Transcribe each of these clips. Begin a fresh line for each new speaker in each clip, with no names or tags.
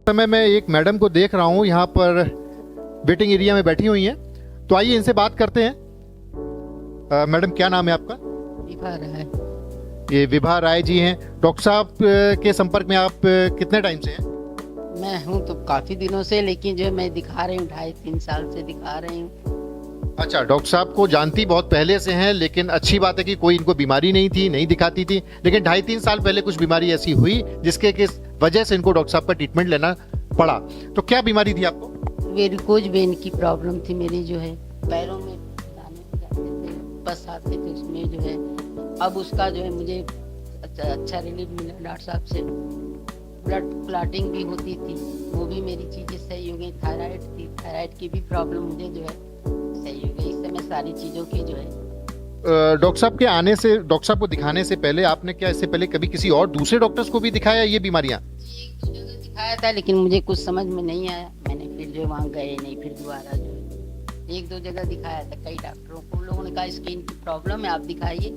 समय मैं एक मैडम को देख रहा हूँ यहाँ पर वेटिंग एरिया में बैठी हुई हैं, तो आइए इनसे बात करते हैं। मैडम क्या नाम है आपका?
विभा राय।
ये विभा राय जी हैं। डॉक्टर साहब के संपर्क में आप कितने टाइम से हैं?
मैं हूँ तो काफी दिनों से, लेकिन जो है मैं दिखा रही हूँ 2.5-3 साल से दिखा रही हूँ।
अच्छा, डॉक्टर साहब को जानती बहुत पहले से हैं, लेकिन अच्छी बात है कि कोई इनको बीमारी नहीं थी, नहीं दिखाती थी, लेकिन 2.5-3 साल पहले कुछ बीमारी ऐसी हुई जिसके किस वजह से इनको डॉक्टर साहब का ट्रीटमेंट लेना पड़ा। तो क्या बीमारी थी आपको?
वेरिकोज वेन की प्रॉब्लम थी मेरी, जो है पैरों में दाने हो जाते थे, बस आते थे उसमें जो है। अब उसका जो है मुझे अच्छा रिलीफ मिला डॉक्टर साहब से। ब्लड क्लॉटिंग भी होती थी, वो भी मेरी चीजें सही हो गई। थायराइड थी, थायराइड की भी प्रॉब्लम मुझे जो है सही हो गई। इस समय सारी चीजों की जो है
डॉक्टर साहब के आने से, डॉक्टर साहब को दिखाने से पहले आपने क्या इससे पहले कभी किसी और दूसरे डॉक्टर्स को भी दिखाया ये बीमारियां?
एक दो जगह दिखाया था, लेकिन मुझे कुछ समझ में नहीं आया। मैंने फिर जो वहाँ गए नहीं, फिर दोबारा जो है 1-2 जगह दिखाया था कई डॉक्टरों को। लोगों ने कहा स्किन की प्रॉब्लम है, आप दिखाइए,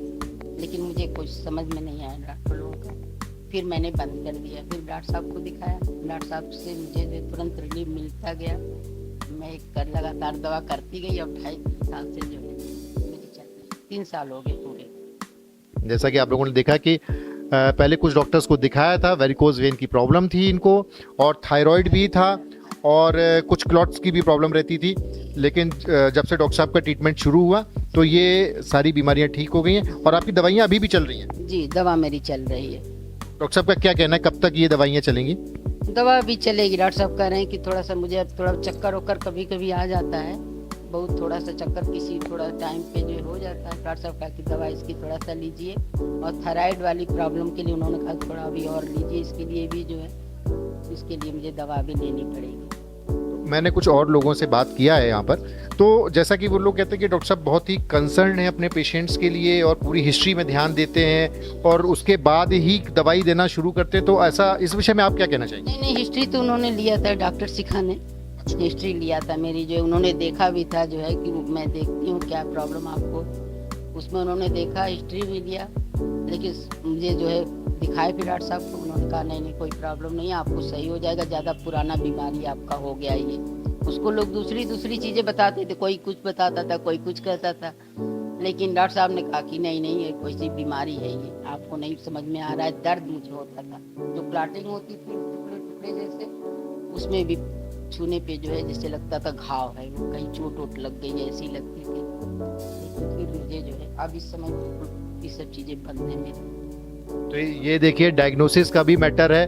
लेकिन मुझे कुछ समझ में नहीं आया डॉक्टर लोगों का। फिर मैंने बंद कर दिया। फिर डॉक्टर साहब को दिखाया, डॉक्टर साहब से मुझे तुरंत रिलीफ मिलता गया। मैं लगातार दवा करती गई। अब 2.5-3 साल से जो है मेरी चल रही, 3 साल हो गए पूरे।
जैसा कि आप लोगों ने देखा कि पहले कुछ डॉक्टर्स को दिखाया था, वेरिकोज वेन की प्रॉब्लम थी इनको, और थायराइड भी था, और कुछ क्लॉट्स की भी प्रॉब्लम रहती थी। लेकिन जब से डॉक्टर साहब का ट्रीटमेंट शुरू हुआ तो ये सारी बीमारियां ठीक हो गई हैं, और आपकी दवाइयां अभी भी चल रही हैं?
जी, दवा मेरी चल रही है।
डॉक्टर साहब का क्या कहना है, कब तक ये दवाइयां चलेंगी?
दवा भी चलेगी। डॉक्टर साहब कह रहे हैं कि थोड़ा सा मुझे अब थोड़ा चक्कर वक्कर कभी कभी आ जाता है, बहुत थोड़ा सा चक्कर किसी थोड़ा टाइम पे जो हो जाता है। डॉक्टर साहब कहा कि दवा इसकी थोड़ा सा लीजिए, और थायराइड वाली प्रॉब्लम के लिए उन्होंने कहा थोड़ा अभी और लीजिए, इसके लिए भी जो है इसके लिए मुझे दवा भी लेनी पड़ेगी।
मैंने कुछ और लोगों से बात किया है यहाँ पर, तो जैसा कि वो लोग कहते हैं कि डॉक्टर साहब बहुत ही कंसर्न है अपने पेशेंट्स के लिए, और पूरी हिस्ट्री में ध्यान देते हैं, और उसके बाद ही दवाई देना शुरू करते हैं। तो ऐसा, इस विषय में आप क्या कहना चाहेंगे?
नहीं, हिस्ट्री तो उन्होंने लिया था, डॉक्टर शिखा ने हिस्ट्री लिया था मेरी, जो उन्होंने देखा भी था, जो है कि मैं देखती हूँ क्या प्रॉब्लम आपको, उसमें उन्होंने देखा, हिस्ट्री भी लिया। लेकिन मुझे जो है दिखाए फिर डॉक्टर साहब को, उन्होंने कहा नहीं कोई प्रॉब्लम नहीं है, आपको सही हो जाएगा, ज़्यादा पुराना बीमारी आपका हो गया ये। उसको लोग दूसरी चीज़ें बताते थे, कोई कुछ बताता था, कोई कुछ कहता था, लेकिन डॉक्टर साहब ने कहा कि नहीं ये कोई सी बीमारी है, ये आपको नहीं समझ में आ रहा है। दर्द मुझे होता था, जो क्लॉटिंग होती थी टुकड़े टुकड़े जैसे, उसमें भी छूने पे जो है जैसे लगता था घाव है, वो कहीं चोट वोट लग गई ऐसी लगती थी। लेकिन फिर मुझे जो है अब इस समय बिल्कुल ये सब चीज़ें बंद है मेरी।
तो ये देखिए, डायग्नोसिस का भी मैटर है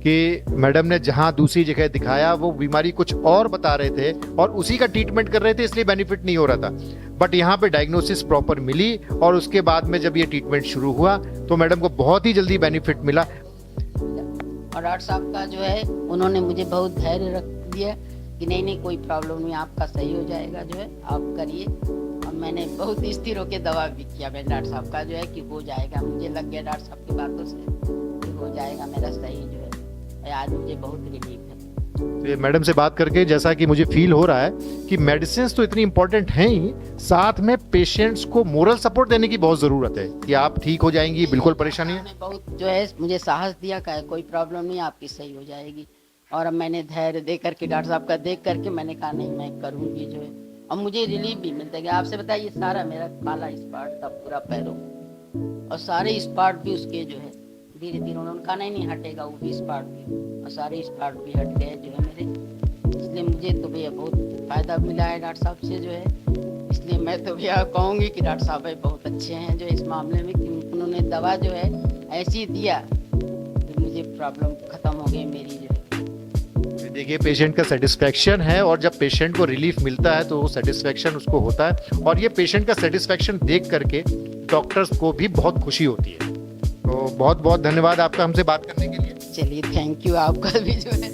कि मैडम ने जहां दूसरी जगह दिखाया वो बीमारी कुछ और बता रहे थे और उसी का ट्रीटमेंट कर रहे थे, इसलिए बेनिफिट नहीं हो रहा था। बट यहाँ पे डायग्नोसिस प्रॉपर मिली, और उसके बाद में जब ये ट्रीटमेंट शुरू हुआ तो मैडम को बहुत ही जल्दी बेनिफिट मिला।
और डॉक्टर साहब का जो है उन्होंने मुझे बहुत धैर्य रख दिया कि नहीं कोई प्रॉब्लम नहीं, आपका सही हो जाएगा, जो है आप करिए। और मैंने बहुत स्थिर होकर दवा भी किया मैंने डॉक्टर साहब का, जो है कि हो जाएगा, मुझे लग गया डॉक्टर साहब की बातों से कि हो जाएगा मेरा सही, जो है आज मुझे बहुत रिलीफ है।
तो ये मैडम से बात करके जैसा कि मुझे फील हो रहा है कि मेडिसिन तो इतनी इंपॉर्टेंट हैं ही, साथ में पेशेंट्स को मोरल सपोर्ट देने की बहुत ज़रूरत है कि आप ठीक हो जाएंगी, बिल्कुल परेशानी है।
बहुत जो है मुझे साहस दिया का कोई प्रॉब्लम नहीं, आपकी सही हो जाएगी। और अब मैंने धैर्य दे करके डॉक्टर साहब का देख करके मैंने कहा नहीं मैं करूँगी, जो है और मुझे रिलीफ भी मिलता है। आपसे बताइए, सारा मेरा काला स्पॉट था पूरा पैरों में, और सारे स्पॉट भी उसके जो है धीरे धीरे उन्होंने कहा नहीं हटेगा, वो भी स्पॉट भी, और सारे स्पॉट भी हट गए जो है मेरे। इसलिए मुझे तो भैया बहुत फ़ायदा मिला है डॉक्टर साहब से, जो है इसलिए मैं तो भैया कहूँगी कि डॉक्टर साहब भाई बहुत अच्छे हैं जो इस मामले में, कि उन्होंने दवा जो है ऐसी दिया कि मुझे प्रॉब्लम ख़त्म हो गई मेरी, जो है।
देखिए, पेशेंट का सेटिस्फेक्शन है, और जब पेशेंट को रिलीफ मिलता है तो वो सेटिस्फेक्शन उसको होता है, और ये पेशेंट का सेटिस्फेक्शन देख करके डॉक्टर्स को भी बहुत खुशी होती है। तो बहुत बहुत धन्यवाद आपका हमसे बात करने के लिए।
चलिए, थैंक यू आपका भी, जो है